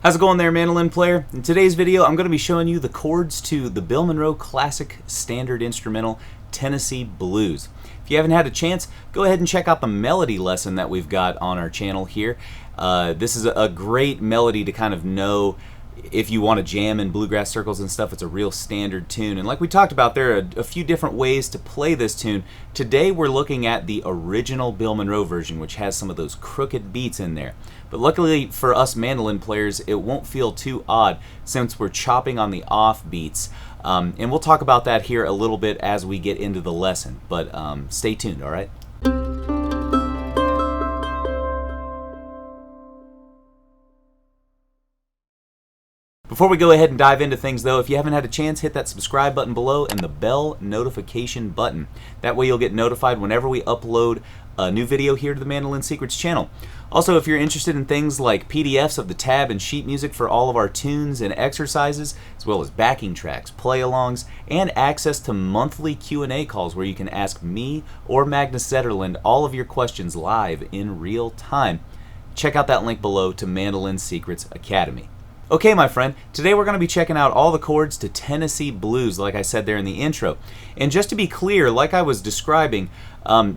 How's it going there, mandolin player? In today's video, I'm going to be showing you the chords to the Bill Monroe classic standard instrumental Tennessee Blues. If you haven't had a chance, go ahead and check out the melody lesson that we've got on our channel here. This is a great melody to kind of know if you want to jam in bluegrass circles and stuff. It's a real standard tune, and like we talked about, there are a few different ways to play this tune. Today we're looking at the original Bill Monroe version, which has some of those crooked beats in there. But luckily for us mandolin players, it won't feel too odd since we're chopping on the off beats. And we'll talk about that here a little bit as we get into the lesson, but stay tuned, all right? Before we go ahead and dive into things though, if you haven't had a chance, hit that subscribe button below and the bell notification button. That way you'll get notified whenever we upload a new video here to the Mandolin Secrets channel. Also, if you're interested in things like PDFs of the tab and sheet music for all of our tunes and exercises, as well as backing tracks, play-alongs, and access to monthly Q&A calls where you can ask me or Magnus Zetterlund all of your questions live in real time, check out that link below to Mandolin Secrets Academy. Okay, my friend, today we're going to be checking out all the chords to Tennessee Blues, like I said there in the intro. And just to be clear, like I was describing,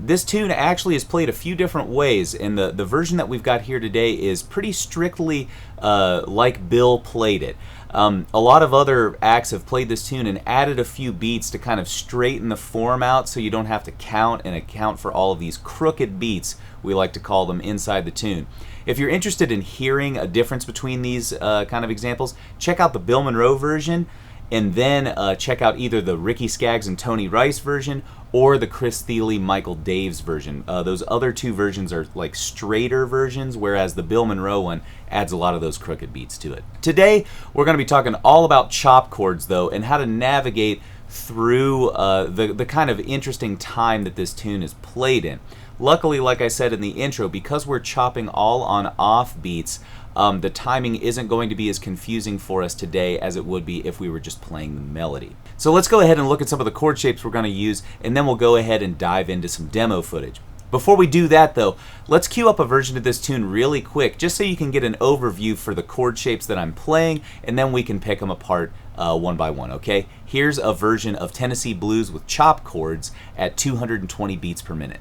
this tune actually is played a few different ways, and the version that we've got here today is pretty strictly like Bill played it. A lot of other acts have played this tune and added a few beats to kind of straighten the form out so you don't have to count and account for all of these crooked beats, we like to call them, inside the tune. If you're interested in hearing a difference between these kind of examples, check out the Bill Monroe version, and then check out either the Ricky Skaggs and Tony Rice version or the Chris Thile, Michael Daves version. Those other two versions are like straighter versions, whereas the Bill Monroe one adds a lot of those crooked beats to it. Today, we're going to be talking all about chop chords, though, and how to navigate through the kind of interesting time that this tune is played in. Luckily, like I said in the intro, because we're chopping all on off beats, the timing isn't going to be as confusing for us today as it would be if we were just playing the melody. So let's go ahead and look at some of the chord shapes we're going to use, and then we'll go ahead and dive into some demo footage. Before we do that though, let's cue up a version of this tune really quick, just so you can get an overview for the chord shapes that I'm playing, and then we can pick them apart one by one, okay? Here's a version of Tennessee Blues with chop chords at 220 beats per minute.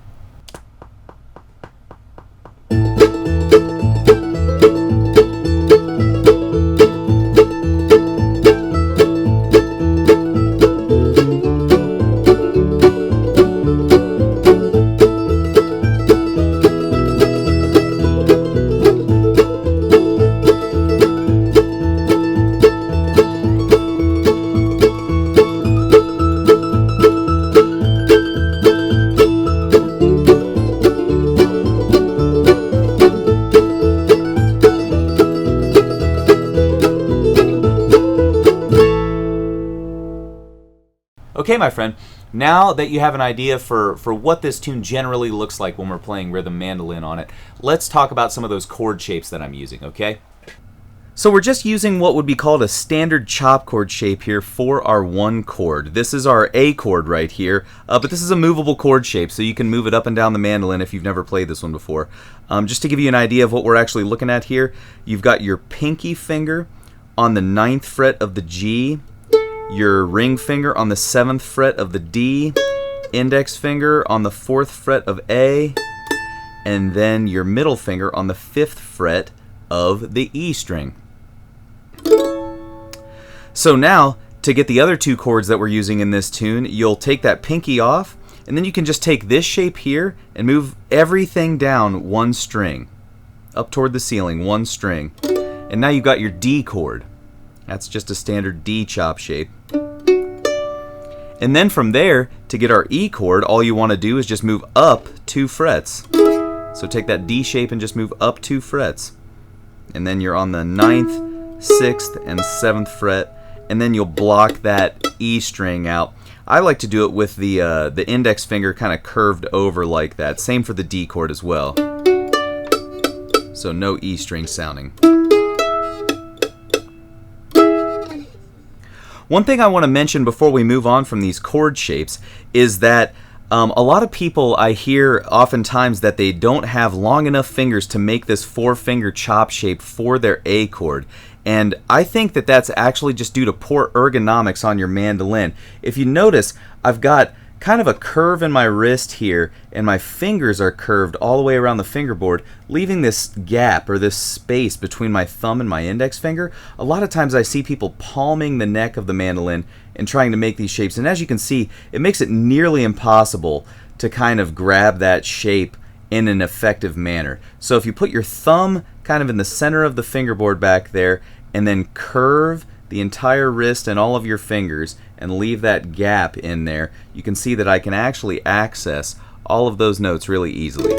Okay, my friend, now that you have an idea for what this tune generally looks like when we're playing rhythm mandolin on it, let's talk about some of those chord shapes that I'm using, okay? So we're just using what would be called a standard chop chord shape here for our one chord. This is our A chord right here, but this is a movable chord shape, so you can move it up and down the mandolin if you've never played this one before. Just to give you an idea of what we're actually looking at here, you've got your pinky finger on the 9th fret of the G, your ring finger on the 7th fret of the D, index finger on the 4th fret of A, and then your middle finger on the 5th fret of the E string. So now, to get the other two chords that we're using in this tune, you'll take that pinky off, and then you can just take this shape here and move everything down one string, up toward the ceiling, one string. And now you've got your D chord. That's just a standard D chop shape. And then from there, to get our E chord, all you want to do is just move up 2 frets. So take that D shape and just move up 2 frets. And then you're on the 9th, 6th, and 7th fret, and then you'll block that E string out. I like to do it with the index finger kind of curved over like that. Same for the D chord as well. So no E string sounding. One thing I want to mention before we move on from these chord shapes is that a lot of people, I hear oftentimes that they don't have long enough fingers to make this 4-finger chop shape for their A chord. And I think that that's actually just due to poor ergonomics on your mandolin. If you notice, I've got kind of a curve in my wrist here, and my fingers are curved all the way around the fingerboard, leaving this gap or this space between my thumb and my index finger. A lot of times I see people palming the neck of the mandolin and trying to make these shapes, and as you can see, it makes it nearly impossible to kind of grab that shape in an effective manner. So if you put your thumb kind of in the center of the fingerboard back there, and then curve the entire wrist and all of your fingers and leave that gap in there, you can see that I can actually access all of those notes really easily.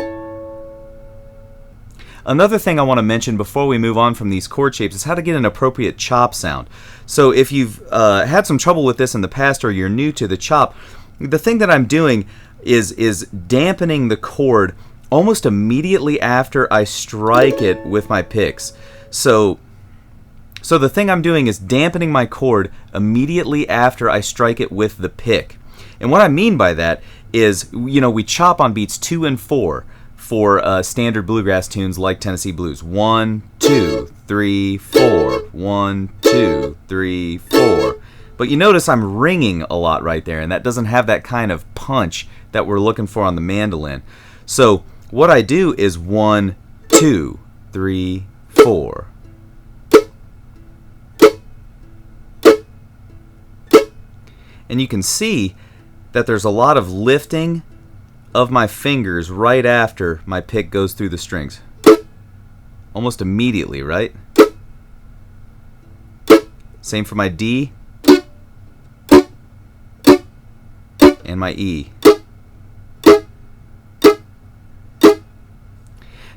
Another thing I want to mention before we move on from these chord shapes is how to get an appropriate chop sound. So if you've had some trouble with this in the past, or you're new to the chop, the thing that I'm doing is dampening the chord almost immediately after I strike it with my picks. So the thing I'm doing is dampening my chord immediately after I strike it with the pick. And what I mean by that is, you know, we chop on beats 2 and 4 for standard bluegrass tunes like Tennessee Blues. 1, 2, 3, 4. 1, 2, 3, 4. But you notice I'm ringing a lot right there, and that doesn't have that kind of punch that we're looking for on the mandolin. So what I do is 1, 2, 3, 4. And you can see that there's a lot of lifting of my fingers right after my pick goes through the strings. Almost immediately, right? Same for my D and my E.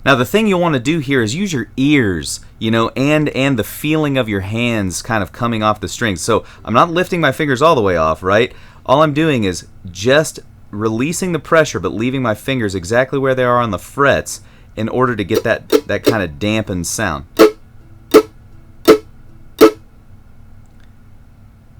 Now the thing you'll want to do here is use your ears, you know, and the feeling of your hands kind of coming off the strings. So I'm not lifting my fingers all the way off, right? All I'm doing is just releasing the pressure but leaving my fingers exactly where they are on the frets in order to get that kind of dampened sound.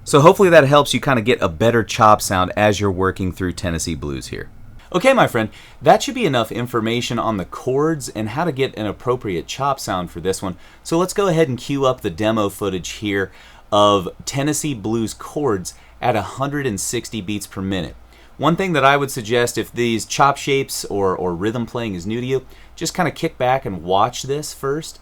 So hopefully that helps you kind of get a better chop sound as you're working through Tennessee Blues here. Okay, my friend, that should be enough information on the chords and how to get an appropriate chop sound for this one. So let's go ahead and cue up the demo footage here of Tennessee Blues chords at 160 beats per minute. One thing that I would suggest, if these chop shapes or rhythm playing is new to you, just kind of kick back and watch this first.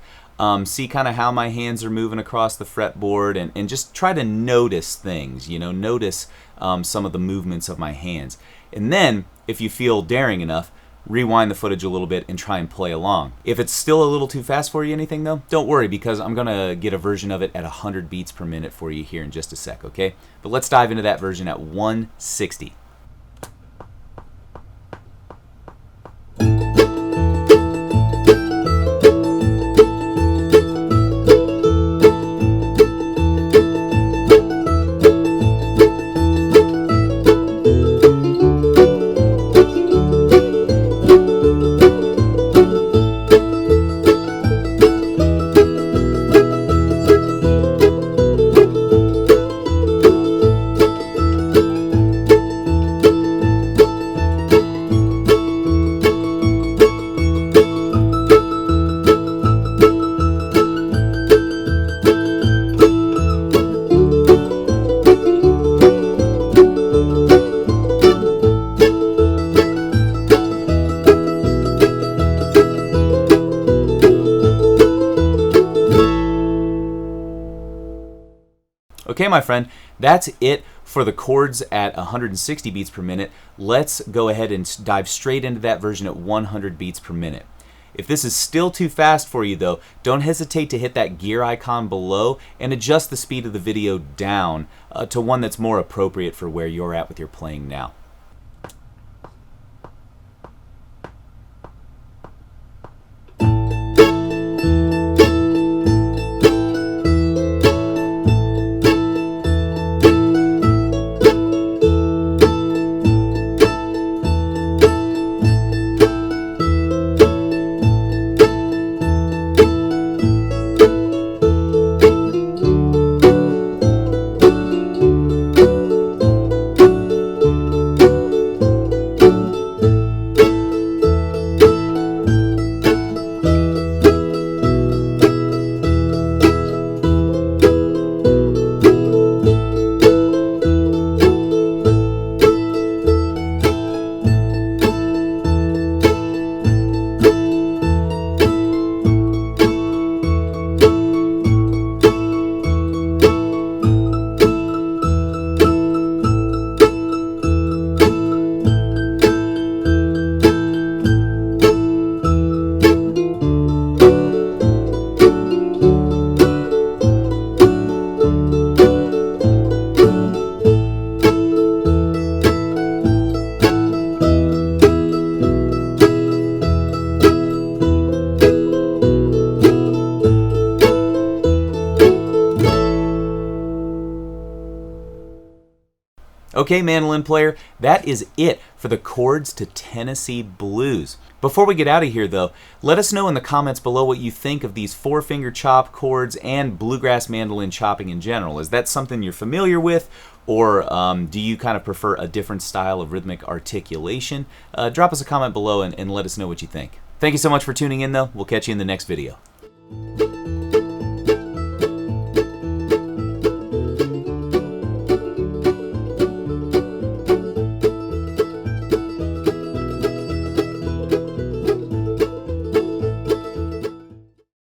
See kind of how my hands are moving across the fretboard, and just try to notice things, you know, notice some of the movements of my hands. And then, if you feel daring enough, rewind the footage a little bit and try and play along. If it's still a little too fast for you, anything though, don't worry, because I'm gonna get a version of it at 100 beats per minute for you here in just a sec, okay? But let's dive into that version at 160. Okay, my friend, that's it for the chords at 160 beats per minute. Let's go ahead and dive straight into that version at 100 beats per minute. If this is still too fast for you though, don't hesitate to hit that gear icon below and adjust the speed of the video down to one that's more appropriate for where you're at with your playing now. Okay, mandolin player, that is it for the Chords to Tennessee Blues. Before we get out of here, though, let us know in the comments below what you think of these 4-finger chop chords and bluegrass mandolin chopping in general. Is that something you're familiar with, or do you kind of prefer a different style of rhythmic articulation? Drop us a comment below and let us know what you think. Thank you so much for tuning in, though. We'll catch you in the next video.